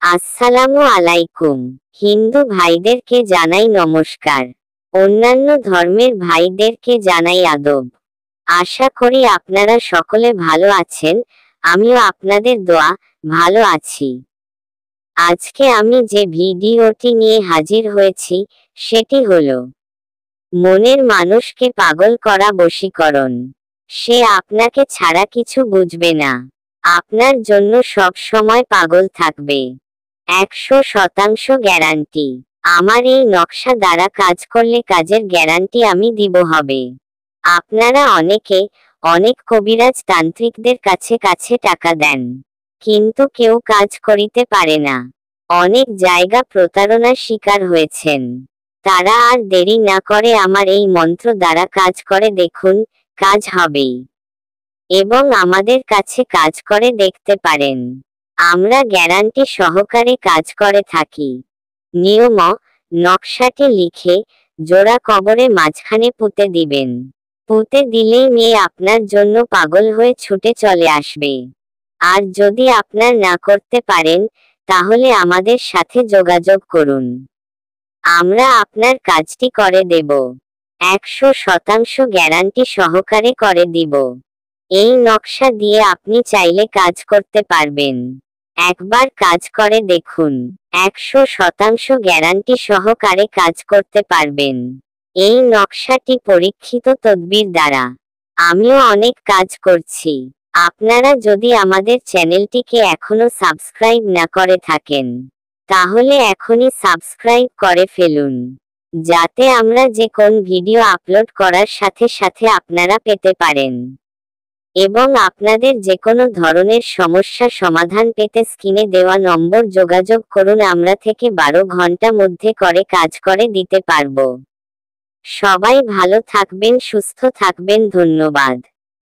আসসালামু আলাইকুম। হিন্দু ভাইদেরকে জানাই নমস্কার। অন্যান্য ধর্মের ভাইদেরকে জানাই আদব। আশা করি আপনারা সকলে ভালো আছেন, আমিও আপনাদের দোয়া ভালো আছি। আজকে আমি যে ভিডিওটি নিয়ে হাজির হয়েছি সেটি হলো মনের মানুষকে পাগল করা বশীকরণ। সে আপনাকে ছাড়া কিছু বুঝবে না, আপনার জন্য সব সময় পাগল থাকবে। 100% গ্যারান্টি। আমার এই নকশা দ্বারা কাজ করলে কাজের গ্যারান্টি আমি দিব হবে। আপনারা অনেকে অনেক কবিরাজ তান্ত্রিকদের কাছে কাছে টাকা দেন, কিন্তু কেউ কাজ করিতে পারে না। অনেক জায়গা প্রতারণার শিকার হয়েছেন। তারা আর দেরি না করে আমার এই মন্ত্র দ্বারা কাজ করে দেখুন, কাজ হবেই। এবং আমাদের কাছে কাজ করে দেখতে পারেন। আমরা গ্যারান্টি সহকারে কাজ করে থাকি। নিয়ম: নকশাটি লিখে জোড়া কবরে মাঝখানে পুঁতে দিবেন। পুঁতে দিলেই মেয়ে আপনার জন্য পাগল হয়ে ছুটে চলে আসবে। আর যদি আপনার না করতে পারেন, তাহলে আমাদের সাথে যোগাযোগ করুন, আমরা আপনার কাজটি করে দেব। 100% গ্যারান্টি সহকারে করে দিব। এই নকশা দিয়ে আপনি চাইলে কাজ করতে পারবেন। একবার কাজ করে দেখুন, 100% গ্যারান্টি সহকারে কাজ করতে পারবেন। এই নকশাটি পরীক্ষিত তদবির দ্বারা। আমিও অনেক কাজ করছি। আপনারা যদি আমাদের চ্যানেলটিকে এখনো সাবস্ক্রাইব না করে থাকেন, তাহলে এখনই সাবস্ক্রাইব করে ফেলুন, যাতে আমরা যে কোন ভিডিও আপলোড করার সাথে সাথে আপনারা পেতে পারেন। এবং আপনাদের যে কোনো ধরনের সমস্যা সমাধান পেতে স্ক্রিনে দেওয়া নম্বর যোগাযোগ করুন, আমরা থেকে 12 ঘন্টা মধ্যে করে কাজ করে দিতে পারবো। সবাই ভালো থাকবেন, সুস্থ থাকবেন, ধন্যবাদ।